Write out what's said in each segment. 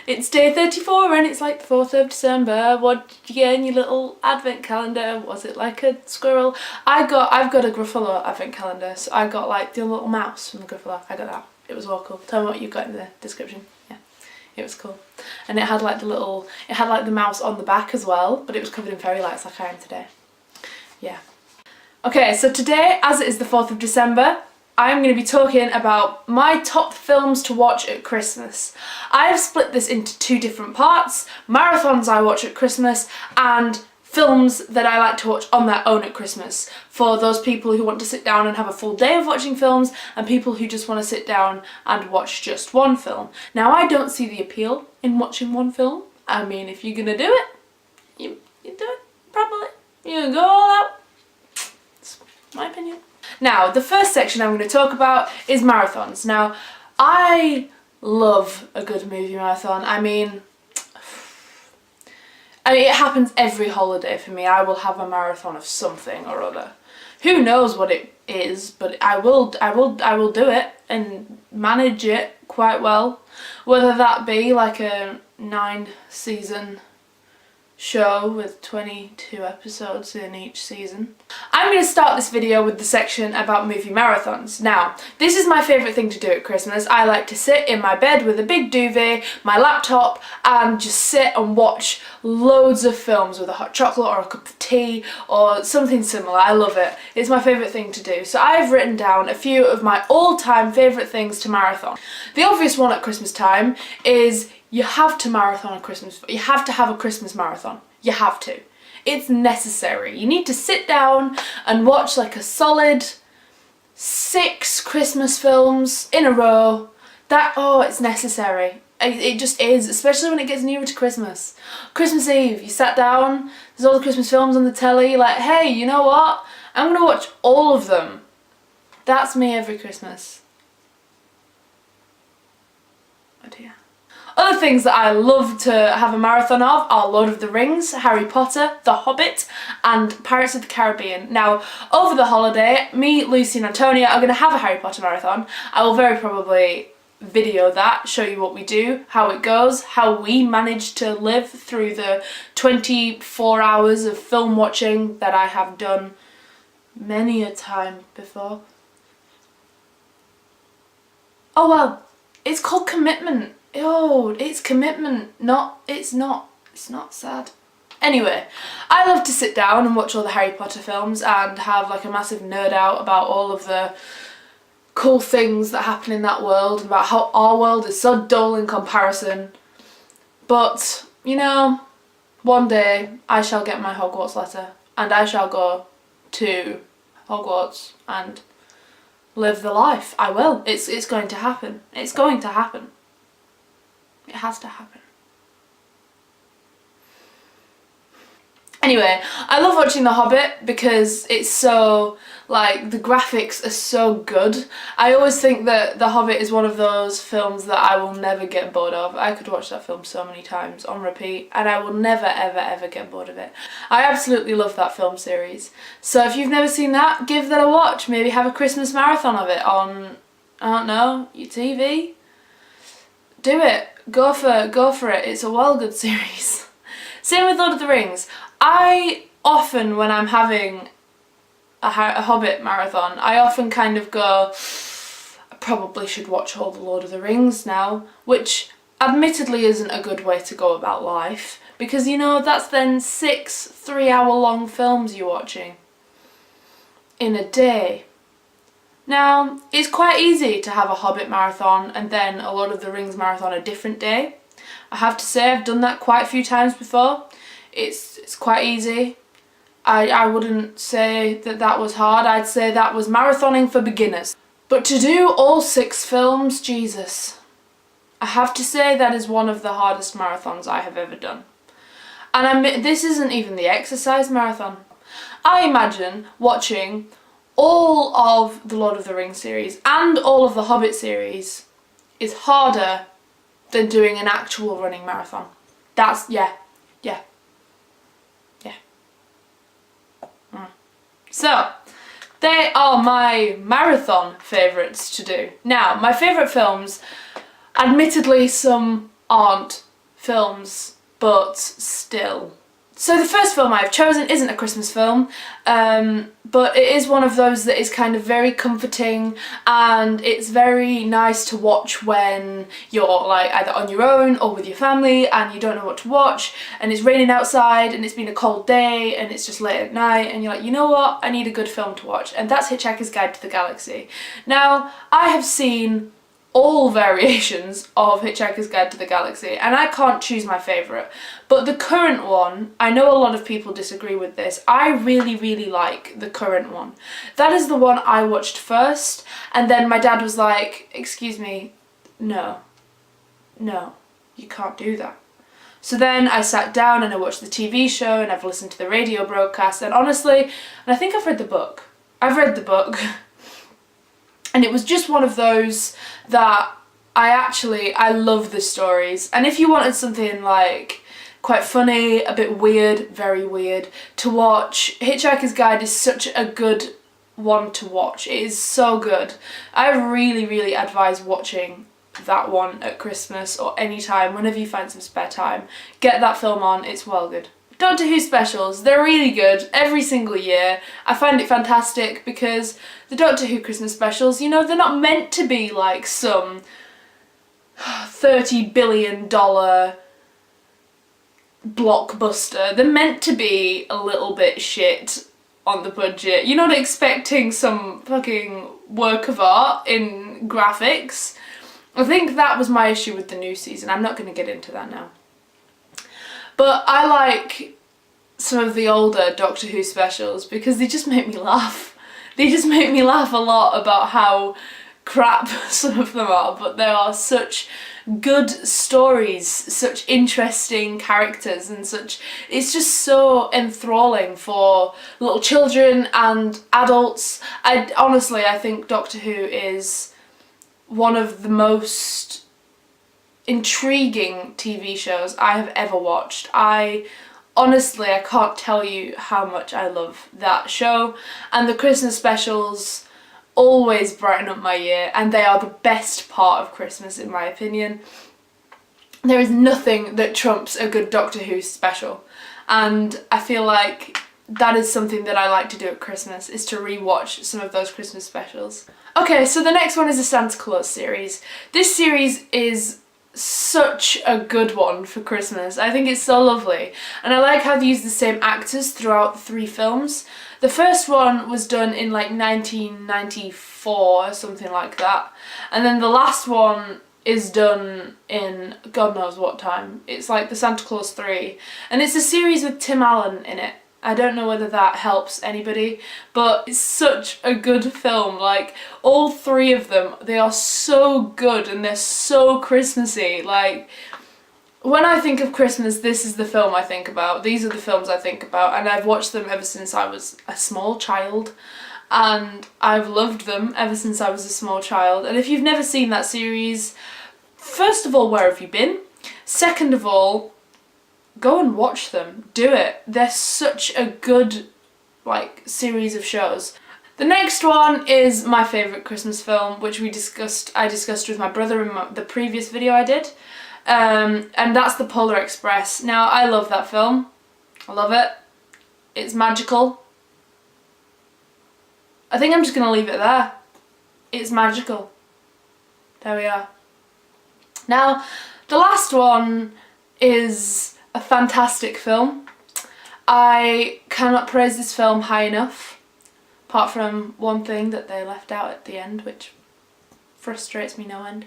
It's day 34 and it's like the 4th of December. What did you get in your little advent calendar? Was it like a squirrel? I've got a Gruffalo advent calendar, so I got like the little mouse from the Gruffalo. I got that. It was all cool. Tell me what you got in the description. Yeah, it was cool. And it had like the mouse on the back as well, but it was covered in fairy lights like I am today. Yeah. Okay, so today, as it is the 4th of December, I'm going to be talking about my top films to watch at Christmas. I have split this into 2 different parts: marathons I watch at Christmas and films that I like to watch on their own at Christmas, for those people who want to sit down and have a full day of watching films and people who just want to sit down and watch just one film. Now, I don't see the appeal in watching one film. I mean, if you're going to do it, you do it properly. You go all out. It's my opinion. Now, the first section I'm going to talk about is marathons. Now, I love a good movie marathon. I mean, it happens every holiday for me. I will have a marathon of something or other. Who knows what it is, but I will do it and manage it quite well. Whether that be like a 9-season show with 22 episodes in each season. I'm going to start this video with the section about movie marathons. Now, this is my favourite thing to do at Christmas. I like to sit in my bed with a big duvet, my laptop, and just sit and watch loads of films with a hot chocolate or a cup of tea or something similar. I love it. It's my favourite thing to do. So I've written down a few of my all-time favourite things to marathon. The obvious one at Christmas time is you have to marathon a Christmas. You have to have a Christmas marathon. You have to. It's necessary. You need to sit down and watch like a solid 6 Christmas films in a row. It's necessary. It just is, especially when it gets nearer to Christmas. Christmas Eve, you sat down, there's all the Christmas films on the telly, you're like, hey, you know what? I'm gonna watch all of them. That's me every Christmas. Oh dear. Other things that I love to have a marathon of are Lord of the Rings, Harry Potter, The Hobbit and Pirates of the Caribbean. Now, over the holiday, me, Lucy and Antonia are going to have a Harry Potter marathon. I will very probably video that, show you what we do, how it goes, how we manage to live through the 24 hours of film watching that I have done many a time before. Oh well, it's called commitment. Oh, it's commitment, it's not sad. Anyway, I love to sit down and watch all the Harry Potter films and have like a massive nerd out about all of the cool things that happen in that world, and about how our world is so dull in comparison. But, you know, one day I shall get my Hogwarts letter and I shall go to Hogwarts and live the life. I will. It's going to happen. It's going to happen. It has to happen. Anyway, I love watching The Hobbit because it's so, like, the graphics are so good. I always think that The Hobbit is one of those films that I will never get bored of. I could watch that film so many times on repeat and I will never ever ever get bored of it. I absolutely love that film series. So if you've never seen that, give that a watch. Maybe have a Christmas marathon of it on, I don't know, your TV. Do it. Go for it. It's a well good series. Same with Lord of the Rings. I often, when I'm having a Hobbit marathon, I often kind of go, I probably should watch all the Lord of the Rings now, which admittedly isn't a good way to go about life, because, you know, that's then 6 3-hour-long films you're watching in a day. Now, it's quite easy to have a Hobbit marathon and then a Lord of the Rings marathon a different day. I have to say I've done that quite a few times before. It's quite easy. I wouldn't say that that was hard. I'd say that was marathoning for beginners. But to do all 6 films, Jesus. I have to say that is one of the hardest marathons I have ever done. And this isn't even the exercise marathon. I imagine watching all of the Lord of the Rings series and all of the Hobbit series is harder than doing an actual running marathon. That's, yeah. So, they are my marathon favourites to do. Now, my favourite films, admittedly some aren't films, but still. So the first film I've chosen isn't a Christmas film, but it is one of those that is kind of very comforting, and it's very nice to watch when you're like either on your own or with your family and you don't know what to watch, and it's raining outside and it's been a cold day and it's just late at night and you're like, you know what, I need a good film to watch, and that's Hitchhiker's Guide to the Galaxy. Now, I have seen all variations of Hitchhiker's Guide to the Galaxy, and I can't choose my favourite, but the current one, I know a lot of people disagree with this, I really like the current one. That is the one I watched first, and then my dad was like, excuse me, no, you can't do that. So then I sat down and I watched the TV show and I've listened to the radio broadcast, and honestly, and I think I've read the book. And it was just one of those that I love the stories. And if you wanted something like quite funny, a bit weird, very weird to watch, Hitchhiker's Guide is such a good one to watch. It is so good. I really advise watching that one at Christmas or any time, whenever you find some spare time. Get that film on, it's well good. Doctor Who specials, they're really good every single year. I find it fantastic because the Doctor Who Christmas specials, you know, they're not meant to be like some $30 billion blockbuster. They're meant to be a little bit shit on the budget. You're not expecting some fucking work of art in graphics. I think that was my issue with the new season. I'm not going to get into that now. But I like some of the older Doctor Who specials because they just make me laugh. They just make me laugh a lot about how crap some of them are, but there are such good stories, such interesting characters, and such, it's just so enthralling for little children and adults. Honestly, I think Doctor Who is one of the most intriguing TV shows I have ever watched. Honestly, I can't tell you how much I love that show, and the Christmas specials always brighten up my year, and they are the best part of Christmas in my opinion. There is nothing that trumps a good Doctor Who special, and I feel like that is something that I like to do at Christmas, is to re-watch some of those Christmas specials. Okay, so the next one is the Santa Claus series. This series is such a good one for Christmas. I think it's so lovely, and I like how they use the same actors throughout the 3 films. The first one was done in like 1994 or something like that, and then the last one is done in God knows what time. It's like the Santa Claus 3, and it's a series with Tim Allen in it. I don't know whether that helps anybody, but it's such a good film. Like, all 3 of them, they are so good and they're so Christmassy. Like, when I think of Christmas, this is the film I think about. These are the films I think about, and I've watched them ever since I was a small child, and I've loved them ever since I was a small child. And if you've never seen that series, first of all, where have you been? Second of all, go and watch them. Do it. They're such a good, like, series of shows. The next one is my favourite Christmas film, which I discussed with my brother in the previous video I did. And that's The Polar Express. Now, I love that film. I love it. It's magical. I think I'm just going to leave it there. It's magical. There we are. Now, the last one is a fantastic film. I cannot praise this film high enough, apart from one thing that they left out at the end, which frustrates me no end.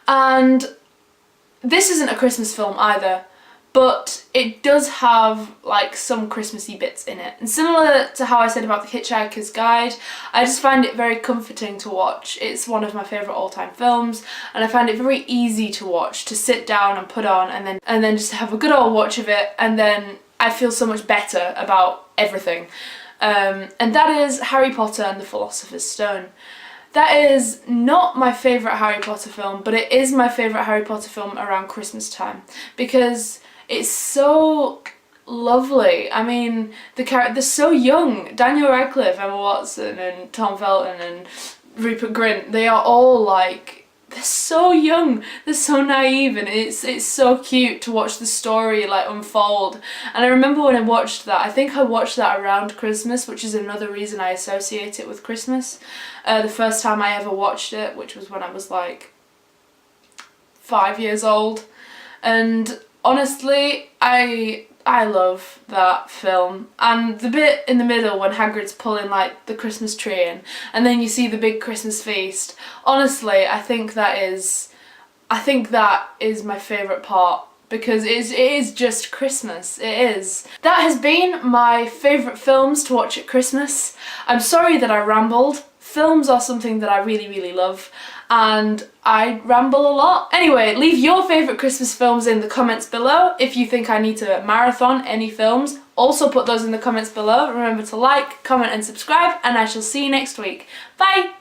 And this isn't a Christmas film either, but it does have like some Christmassy bits in it. And similar to how I said about The Hitchhiker's Guide, I just find it very comforting to watch. It's one of my favourite all-time films, and I find it very easy to watch, to sit down and put on and then just have a good old watch of it, and then I feel so much better about everything. And that is Harry Potter and the Philosopher's Stone. That is not my favourite Harry Potter film, but it is my favourite Harry Potter film around Christmas time, because it's so lovely. I mean, the characters are so young. Daniel Radcliffe, Emma Watson and Tom Felton and Rupert Grint, they are all like they're so young, they're so naive, and it's so cute to watch the story like unfold. And I remember when I watched that, I think I watched that around Christmas, which is another reason I associate it with Christmas. The first time I ever watched it, which was when I was like 5 years old, and honestly, I love that film. And the bit in the middle when Hagrid's pulling like the Christmas tree in, and then you see the big Christmas feast. Honestly, I think that is my favourite part, because it is just Christmas. It is. That has been my favourite films to watch at Christmas. I'm sorry that I rambled. Films are something that I really, really love, and I ramble a lot. Anyway, leave your favourite Christmas films in the comments below. If you think I need to marathon any films, also put those in the comments below. Remember to like, comment and subscribe, and I shall see you next week. Bye!